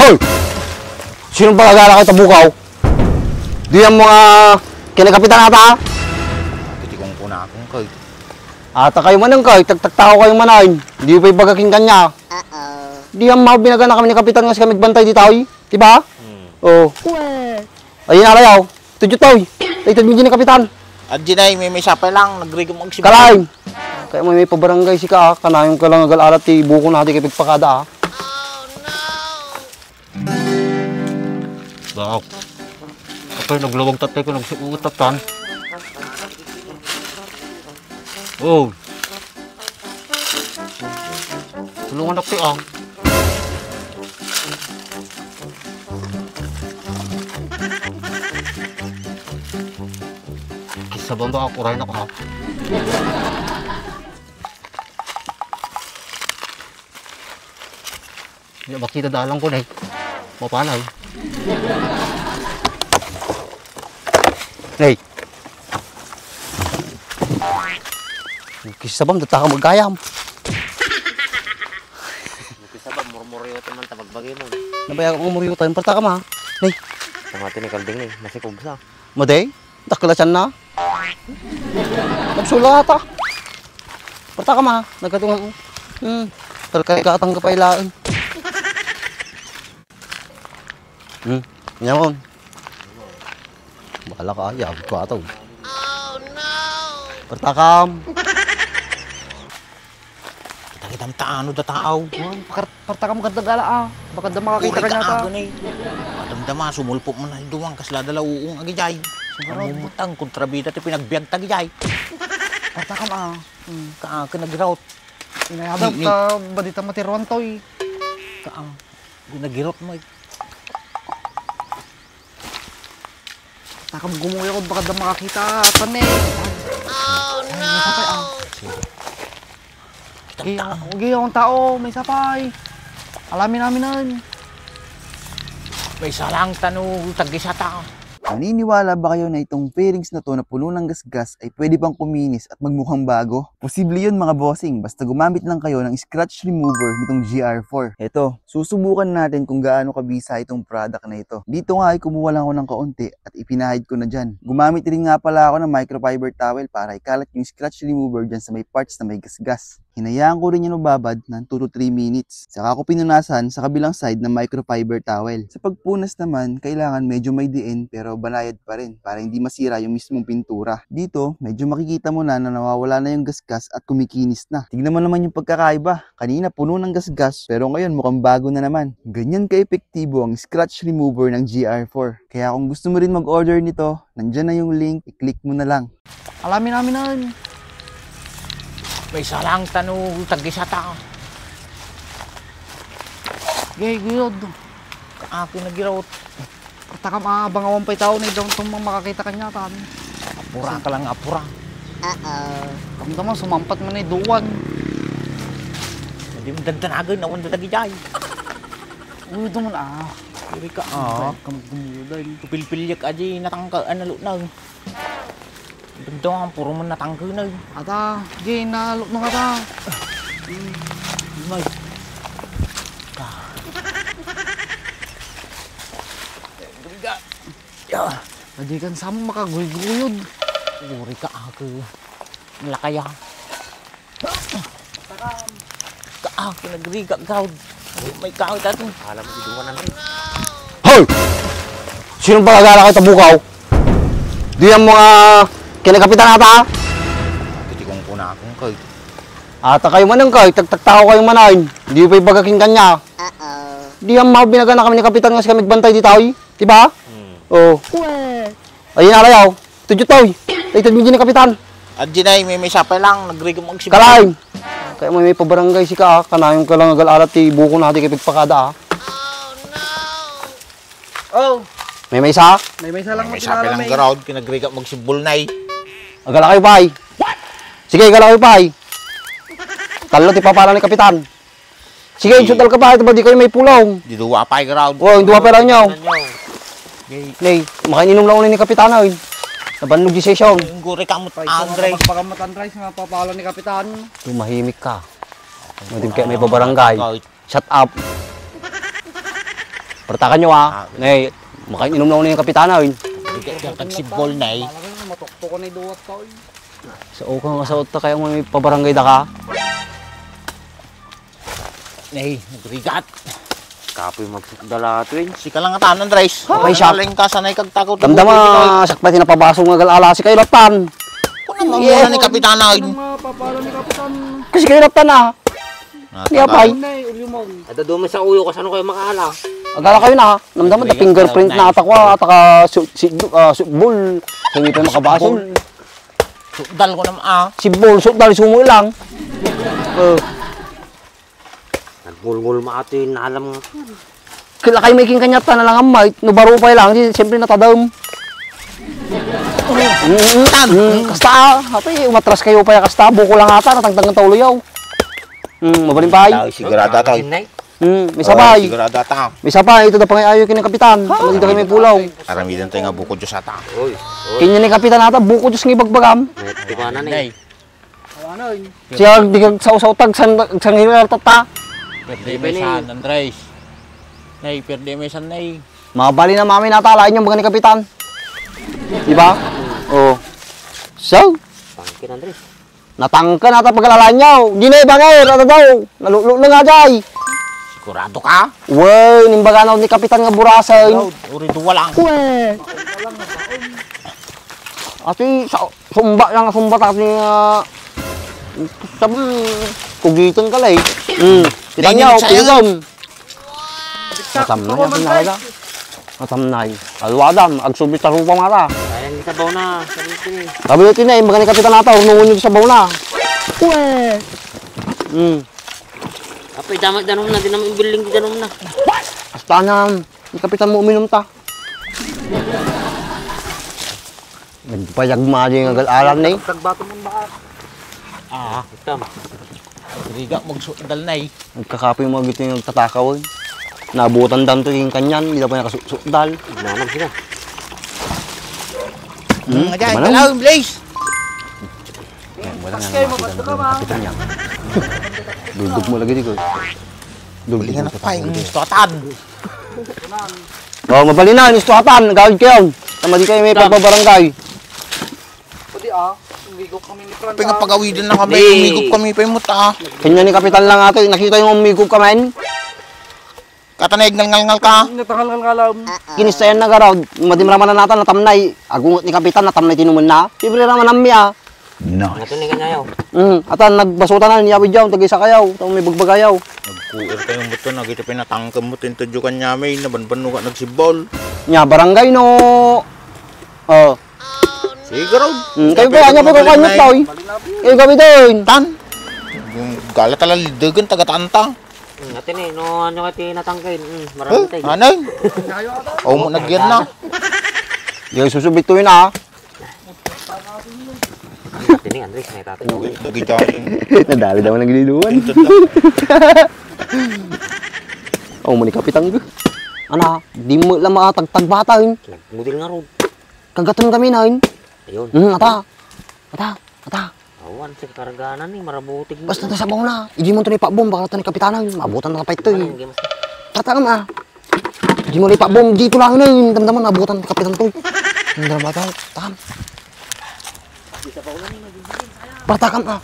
Hoy! Sino ba nagala kayo tabukaw? Di ang mga kinakapitan ata? Hindi kong kuna akong kay. Ata kayo manang kay, tagtagtao kayo manayin. Di pa ibagaking kanya. Di ang mga binagana kami ni kapitan nga sa kami bantay di tayo. Diba? Oo. Ayun alayaw. Tudyo tayo. Tay tudyo ni kapitan. At dinay, may sapay lang, nagrigam ang sibukan. Kalain. Kaya may pabarangay si ka, kanayong ka lang agal-alat ti buko natin kay pagpakada. Bakit? Ako'y naglawag tatay ko, nagsuutatan. Oh. Tulungan ako ah. Kisa ba ako rin ako ha? Hindi makita dalang ko na eh. Mapalay. Hey. Kisa bang data ka magkayam? Kisa ba murmuriyo teman tabagbagay mo. Nabaya ko muriyo tayo, parta ka ma. Hey. Tamati ni kalding ni, nasikog sa. Maday? Takalasan na. Nagsulat ata. Parta ka ma, nagkatungan. Talkay ka atang kapailaan. Nyamon. Bahala ka, yabot ko ataw. Oh no! Partakam. Kita taano da tao. Partakam kadagala ah. Baka da makakita ka niya ta. Madamdama, sumulpok mo na duwang kasla dala uong agijay. Mamumutang kontrabida ti pinagbiag tagijay. Partakam ah. Ka nagrout. Inayabot ka, badita matiruan to eh. Nagirot mo. Takam gumuya ko baka da makakita atan eh. Oh no! Huwag akong tao, may sapay. Alamin namin nun. May salang tanong tag-isata. Naniniwala ba kayo na itong fairings na to na puno ng gasgas ay pwede pang kuminis at magmukhang bago? Posible yun mga bossing, basta gumamit lang kayo ng scratch remover nitong GR4. Eto, susubukan natin kung gaano kabisa itong product na ito. Dito nga ay kumuha lang ako ng kaunti at ipinahid ko na dyan. Gumamit rin nga pala ako ng microfiber towel para ikalat yung scratch remover dyan sa may parts na may gasgas. Hinayaan ko rin yung mababad ng 2 to 3 minutes. Saka ko pinunasan sa kabilang side ng microfiber towel. Sa pagpunas naman, kailangan medyo may diin pero banayad pa rin para hindi masira yung mismong pintura. Dito, medyo makikita mo na nawawala na yung gasgas at kumikinis na. Tignan mo naman yung pagkakaiba. Kanina puno ng gasgas pero ngayon mukhang bago na naman. Ganyan ka-epektibo ang scratch remover ng GR4. Kaya kung gusto mo rin mag-order nito, nandyan na yung link, i-click mo na lang. Alamin namin nun. May salang tanong tag-isata. Gay, guyod. Ako nagirawt. Partakam ah, bangawan pa'y tao na idong itong makakita kanya tan. Apura ka lang, apura. Kamda mo, sumampat mo na iduwan. Hindi mo dantanagan na wanda tagijay. Uy, ito mo na ah. Hindi ka ah. Kamagumudan. Kupilpilyak aja natangka analok na. Dito ang puro mo natangka na. Ata, gay, nalok na ka ta. May. Pwede kan sa mo makaguyod. Uri ka ako. Malakaya. Ako nagriga gawd. May gawd ato. Alam mo iduwan na rin. Hoy! Sino ba nagala kayo tabukaw? Di ang mga kinakapitan ata? Hindi kong kuna akong kay. Ata kayo manang kay, tagtagtao kayo manayin. Di pa ibagaking kanya. Di ang mga binagana kami ni kapitan nga sa kami bantay di tayo. Diba? Oo. Ayun alayaw. Tudyo tayo. Tay tudyo ni kapitan. At dinay, may sapay lang, nagrigam ang sibukan. Kalain. Kaya may pabarangay si ka, kanayong ka lang agal-alat ti buko natin kay pagpakada. Oh! May isa? May isa lang May sapay lang grawd, kinagrigam magsibol na eh. Agala kayo pay. Sige, agala kayo pay. Talo ti papala ni kapitan. Sige, insutal ka pa, ito ba di kayo may pulong? Di duwa pa grawd. Oo, hindi pa lang nyo. Nay, makainom lang ulit ni kapitan ay. Nabanlog di session. Guri ka mo, Andre. Pagpakamot Andres, mapapala ni Kapitan. Tumahimik ka. Matib kayo may pabarangay. Shut up. Pertakan nyo ha. Nay, makainom na ako na yung kapitana. Tagsibol na eh. Matukto ko na duwat ka. Sa uka nga sa uta kaya may pabarangay da ka. Nay, nagrigat. Kapoy magsukdala ito eh. Si kalangataan, Andres. Okay, siya. Saling ka, sanay kagtakot. Damdama, sakpay tinapabasong nga galala si kayo latan. Kung naman muna ni Kapitana. Anong mapapalo ni Kapitan? Kasi kayo latan ha. Di apay. Nay, ulimog. Ada dumi sa uyo kasi ano kayo makahala. Agala kayo na ha. Damdaman da fingerprint na ata ko ha. Ata ka bul. Hindi pa makabasol. Dal ko naman ah. Si bul, dali sumo lang. Nagmulmul maato yung naalam nga. Kila kayo may kanyata na lang ang might. No baro pa lang. Di siyempre natadam. Kasta hati umatras kayo pa ya kasta. Buko lang ata. Natangtang ng taulo yaw. Mabaling pa ay. Sigurado tayo. May sabay. Sigurado tayo. May sabay. Ito na pangayayo kini kapitan. Tama dito kayo may pulaw. Aramidan tayo nga buko Diyos ata. Kanya ni kapitan ata. Buko Diyos ng ibagbagam. May tikuanan eh. Siya di kag saw-saw-tag sang hilar tata. Perde may san, Andres. Nay, perde may san, nay. Mabali na mami natalain yung mga ni kapitan. Di ba? Oo. So, Pangkin Andres. natangka na ata pagkalalaan niyo. Di na ibangay. Rata daw. Nalulo na nga jay. Sigurado ka? Wey, nimbaga na ni kapitan nga burasan. Uri duwa lang. Ati, sumba lang sumba ta ni sabi, kugitan ka lay. Kita niyo, pilom. Matam na yan, pinakala. Matam na yan. Alwadam, agsubit sa rupa mata. Kaya hindi sabaw na. Sabi eh. Sabi nito na, mga ni kapitan nata, urunungon nyo sa baw na. Apay damat danom na. Di naman building di danom na. Hasta na, ni kapitan mo uminom ta. Nagpayag maji nga gal-alam na eh. Tagbato mong baka. Ah, Itam. riga magsudal, nay. Nagkakapoy yung mga giting nagtatakaw eh. Nabutan dam to yung kanyan, hindi na pa nakasudal. Nanam sila. Ayan, Manang. kalaw, Blaze. Wala nga naman kapitan niya. Dugdug mo lagi di ko. Dugdug Bulingan mo na pa yung stotan. Oh, mabali na, nistuhatan, gawin kayo. Tama di kayo may pagbabarangay. Pwede umigo kami ni Fran. Pagpagawidan na kami, Hey. umigop kami pa yung muta. Kanya ni kapitan lang ato, nakita yung umigop ka man. Katanay, ngal-ngal ka. Natangal nga alam. Kinistayan na garaw, madimraman na natin natamnay. Agungot ni kapitan, natamnay tinuman na. Libre naman nami ah. Ngato ni kanyayaw. Atan nagbasutan na, niyawid yaw, tag-isa kayaw, tang may bagbagayaw. Nagkuir tayong buto, nakita pinatangkam mo, tintudyukan niya may, nabanbano ka nagsibol. Nya, barangay no. Oh. Siguro. Kayo pa, nya pa ko kanyot daw eh. Kayo gabi doon. Tan. Yung galat ala lidagan, taga-tanta. Ngato ni. No ano ka tinatangkain. Marami tayo. Anay? O mo nagyan na. Yung susubit to yun ah. Ngato ni Andres. May tatay. Nagidyakin. Nadali daw ng gililuan. Oh, mani kapitan ko. Ana, di mo lang makatagtagbata yun. Nagmudil nga road. Kagatan kami na yun. Ayun. Ata. Awan sa karaganan ni. Marabutig mo. Basta sabaw na. Hindi mo ito ni Pakbom, baka ito ni kapitanan. Mabutan na kapay ito Ano eh. yung gamas? Tata ka ma. Hindi mo ni Pakbom, dito lang na yun. Damdaman, mabutan na kapitan ito. Hindi na ba ito? Takam. Partakam ah.